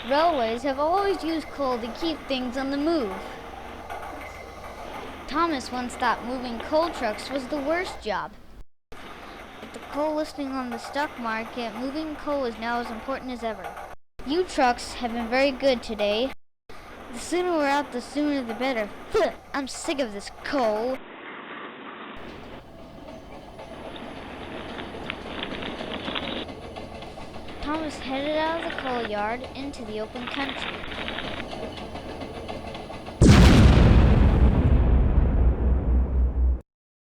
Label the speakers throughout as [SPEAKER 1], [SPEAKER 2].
[SPEAKER 1] Railways have always used coal to keep things on the move. Thomas once thought moving coal trucks was the worst job. With the coal listing on the stock market, moving coal is now as important as ever. You trucks have been very good today. The sooner we're out, the sooner the better. I'm sick of this coal. Thomas headed out of the coal yard into the open country.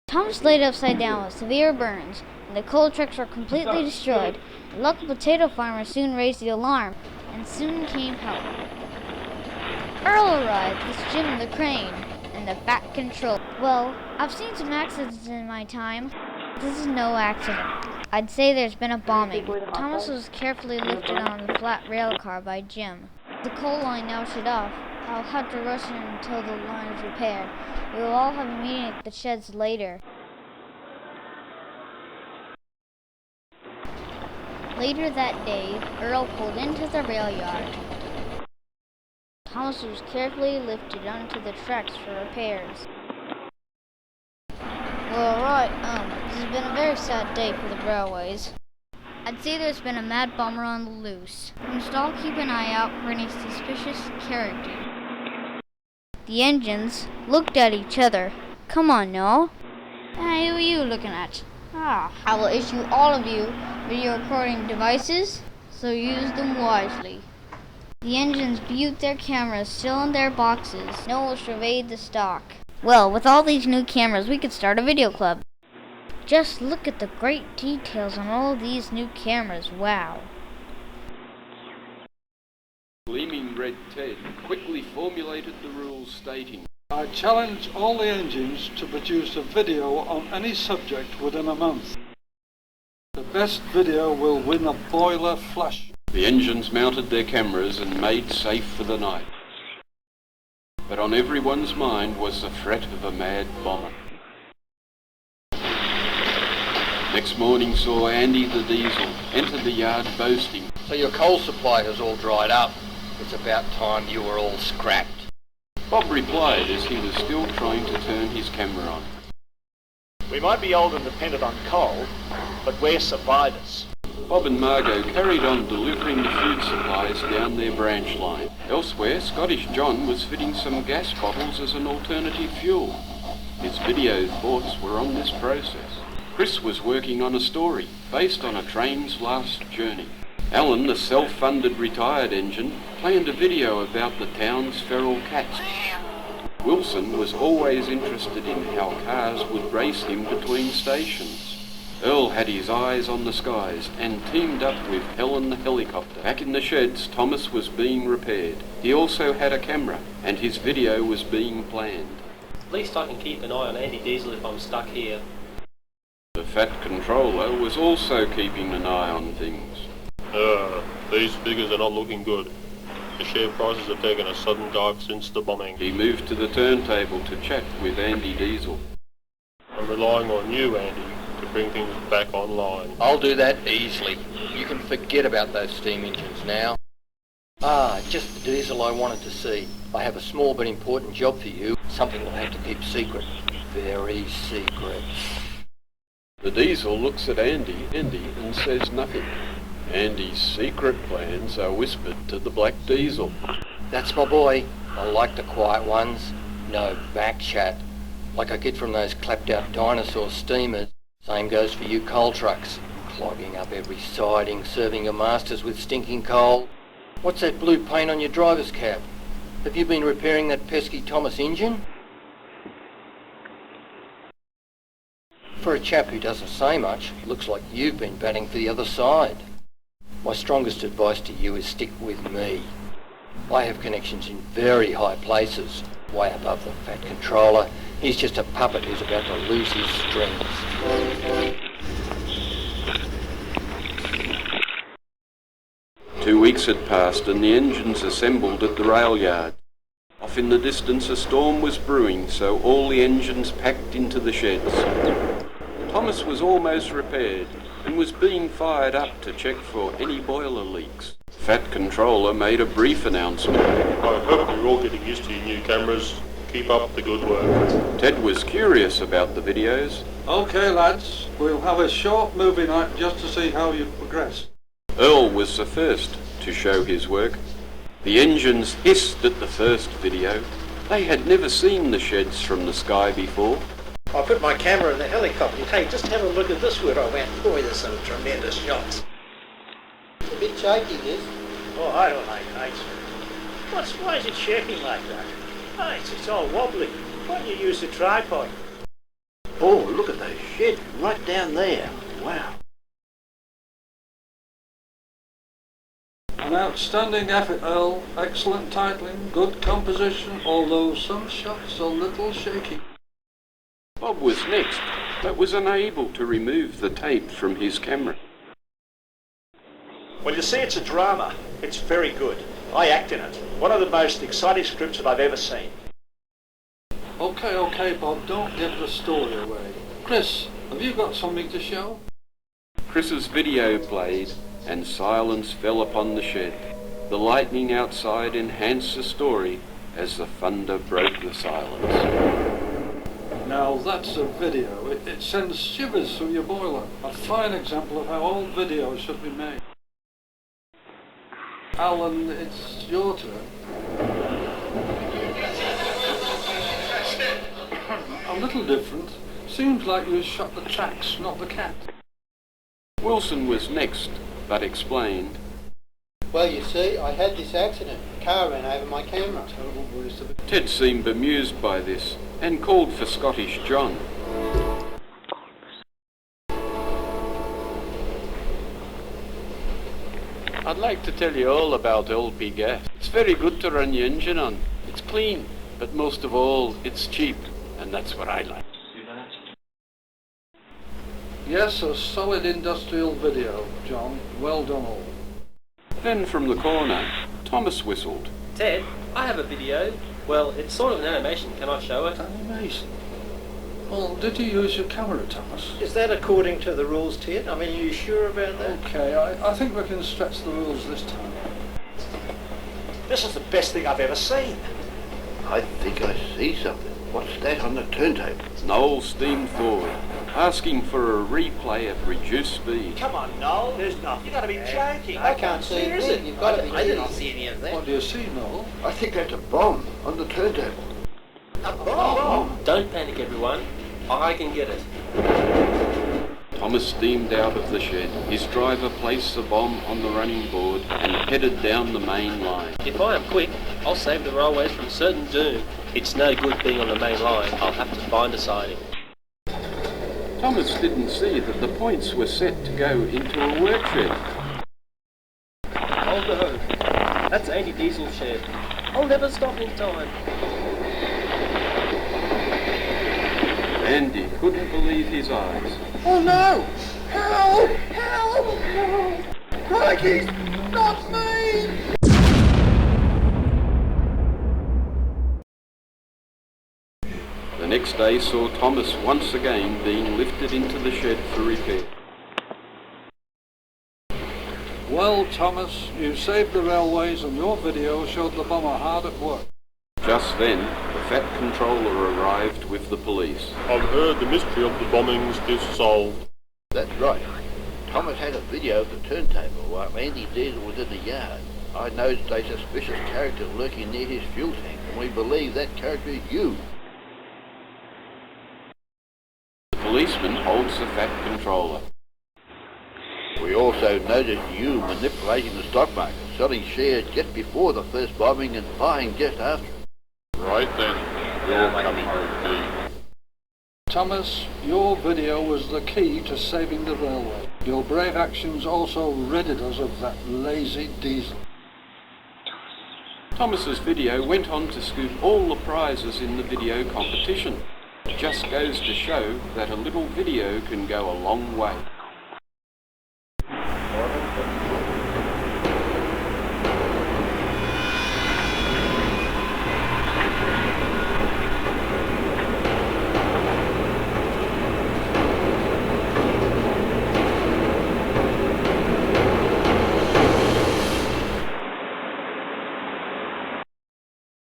[SPEAKER 1] Thomas laid upside down with severe burns, and the coal trucks were completely destroyed. The local potato farmer soon raised the alarm, and soon came help. Earl arrived with Jim the crane and the back control. Well, I've seen some accidents in my time. This is no accident. I'd say there's been a bombing. Thomas was carefully lifted on the flat rail car by Jim. The coal line now shut off. I'll have to rush in until the line is repaired. We will all have a meeting at the sheds later. Later that day, Earl pulled into the rail yard. Thomas was carefully lifted onto the tracks for repairs. Well, alright, this has been a very sad day for the railways. I'd say there's been a mad bomber on the loose. We must all keep an eye out for any suspicious character. The engines looked at each other. Come on, no? Hey, who are you looking at? I will issue all of you video recording devices, so use them wisely. The engines viewed their cameras still in their boxes. No one will surveyed the stock. Well, with all these new cameras, we could start a video club. Just look at the great details on all these new cameras. Wow.
[SPEAKER 2] Gleaming red Ted quickly formulated the rules stating,
[SPEAKER 3] I challenge all the engines to produce a video on any subject within a month. The best video will win a boiler flush.
[SPEAKER 2] the engines mounted their cameras and made safe for the night. But on everyone's mind was the threat of a mad bomber. Next morning saw Andy the Diesel enter the yard boasting,
[SPEAKER 4] So your coal supply has all dried up. It's about time you were all scrapped.
[SPEAKER 2] Bob replied as he was still trying to turn his camera on.
[SPEAKER 5] We might be old and dependent on coal, but we're survivors.
[SPEAKER 2] Bob and Margot carried on delivering the food supplies down their branch line. Elsewhere, Scottish John was fitting some gas bottles as an alternative fuel. His video thoughts were on this process. Chris was working on a story based on a train's last journey. Alan, the self-funded retired engine, planned a video about the town's feral cats. Wilson was always interested in how cars would race him between stations. Earl had his eyes on the skies and teamed up with Helen the helicopter. Back in the sheds, Thomas was being repaired. He also had a camera, and his video was being planned.
[SPEAKER 6] At least I can keep an eye on Andy Diesel if I'm stuck here.
[SPEAKER 2] The fat controller was also keeping an eye on things.
[SPEAKER 7] These figures are not looking good. The share prices have taken a sudden dive since the bombing.
[SPEAKER 2] He moved to the turntable to chat with Andy Diesel.
[SPEAKER 7] I'm relying on you, Andy, to bring things back online.
[SPEAKER 4] I'll do that easily. You can forget about those steam engines now. Just the diesel I wanted to see. I have a small but important job for you. Something we'll have to keep secret. Very secret.
[SPEAKER 2] The Diesel looks at Andy and says nothing. Andy's secret plans are whispered to the Black Diesel.
[SPEAKER 4] That's my boy. I like the quiet ones. No back chat. Like I get from those clapped-out dinosaur steamers. Same goes for you coal trucks. Clogging up every siding, serving your masters with stinking coal. What's that blue paint on your driver's cab? Have you been repairing that pesky Thomas engine? For a chap who doesn't say much, looks like you've been batting for the other side. My strongest advice to you is stick with me. I have connections in very high places, way above the fat controller. He's just a puppet who's about to lose his strings.
[SPEAKER 2] 2 weeks had passed and the engines assembled at the rail yard. Off in the distance a storm was brewing, so all the engines packed into the sheds. Thomas was almost repaired and was being fired up to check for any boiler leaks. Fat Controller made a brief announcement.
[SPEAKER 7] I hope you're all getting used to your new cameras. Keep up the good work.
[SPEAKER 2] Ted was curious about the videos.
[SPEAKER 3] Okay lads, we'll have a short movie night just to see how you've progressed.
[SPEAKER 2] Earl was the first to show his work. The engines hissed at the first video. They had never seen the sheds from the sky before.
[SPEAKER 8] I put my camera in the helicopter. Hey, just have a look at this where I went. Boy, there's some tremendous shots.
[SPEAKER 9] It's a bit shaky, this.
[SPEAKER 8] Oh, I don't like heights. Why is it shaking like that? Oh, it's all wobbly. Why don't you use a tripod?
[SPEAKER 9] Oh, look at those sheds right down there. Wow.
[SPEAKER 3] An outstanding effort, Earl. Excellent titling, good composition, although some shots a little shaky.
[SPEAKER 2] Bob was next, but was unable to remove the tape from his camera.
[SPEAKER 5] Well, you see, it's a drama. It's very good. I act in it. One of the most exciting scripts that I've ever seen.
[SPEAKER 3] Okay, Bob, don't give the story away. Chris, have you got something to show?
[SPEAKER 2] Chris's video played, and silence fell upon the shed. The lightning outside enhanced the story as the thunder broke the silence.
[SPEAKER 3] Now that's a video. It sends shivers through your boiler. A fine example of how all videos should be made. Alan, it's your turn. A little different. Seems like you shot the tracks, not the cat.
[SPEAKER 2] Wilson was next, but explained.
[SPEAKER 9] Well, you see, I had this accident. The car ran over my camera.
[SPEAKER 3] Terrible voice of it.
[SPEAKER 2] Ted seemed bemused by this and called for Scottish John. I'd like to tell you all about LP gas. It's very good to run your engine on. It's clean, but most of all, it's cheap, and that's what I like.
[SPEAKER 3] Yes, a solid industrial video, John. Well done all.
[SPEAKER 2] Then from the corner, Thomas whistled.
[SPEAKER 6] Ted, I have a video. Well, it's sort of an animation. Can I show it?
[SPEAKER 3] Animation. Well, did you use your camera, Thomas?
[SPEAKER 8] Is that according to the rules, Ted? I mean, are you sure about that?
[SPEAKER 3] Okay, I think we can stretch the rules this time.
[SPEAKER 5] This is the best thing I've ever seen.
[SPEAKER 9] I think I see something. What's that on the turntable?
[SPEAKER 2] Noel steamed forward, asking for a replay at reduced speed.
[SPEAKER 5] Come on, Noel. There's nothing. You gotta be joking.
[SPEAKER 9] I can't see
[SPEAKER 5] Is
[SPEAKER 9] anything. You've got to be
[SPEAKER 8] I didn't
[SPEAKER 9] kidding.
[SPEAKER 8] see any of that.
[SPEAKER 3] What do you see, Noel?
[SPEAKER 9] I think that's a bomb on the turntable.
[SPEAKER 8] A bomb?
[SPEAKER 6] Don't panic, everyone. I can get it.
[SPEAKER 2] Thomas steamed out of the shed. His driver placed the bomb on the running board and headed down the main line.
[SPEAKER 6] If I am quick, I'll save the railways from certain doom. It's no good being on the main line. I'll have to find a siding.
[SPEAKER 2] Thomas didn't see that the points were set to go into a work shed.
[SPEAKER 6] Oh no, that's Andy Diesel's shed. I'll never stop in time.
[SPEAKER 2] Andy couldn't believe his eyes.
[SPEAKER 9] Oh no! Help! Help! No! Crikey! Not me!
[SPEAKER 2] The next day saw Thomas once again being lifted into the shed for repair.
[SPEAKER 3] Well, Thomas, you saved the railways and your video showed the bomber hard at work.
[SPEAKER 2] Just then, the Fat Controller arrived with the police.
[SPEAKER 7] I've heard the mystery of the bombings is solved.
[SPEAKER 9] That's right. Thomas had a video of the turntable while Andy Diesel was in the yard. I noticed a suspicious character lurking near his fuel tank, and we believe that character is you.
[SPEAKER 2] The policeman holds the Fat Controller.
[SPEAKER 9] We also noticed you manipulating the stock market, selling shares just before the first bombing and buying just after.
[SPEAKER 7] Right then, you're coming with me.
[SPEAKER 3] Thomas, your video was the key to saving the railway. Your brave actions also ridded us of that lazy Diesel.
[SPEAKER 2] Thomas's video went on to scoop all the prizes in the video competition. It just goes to show that a little video can go a long way.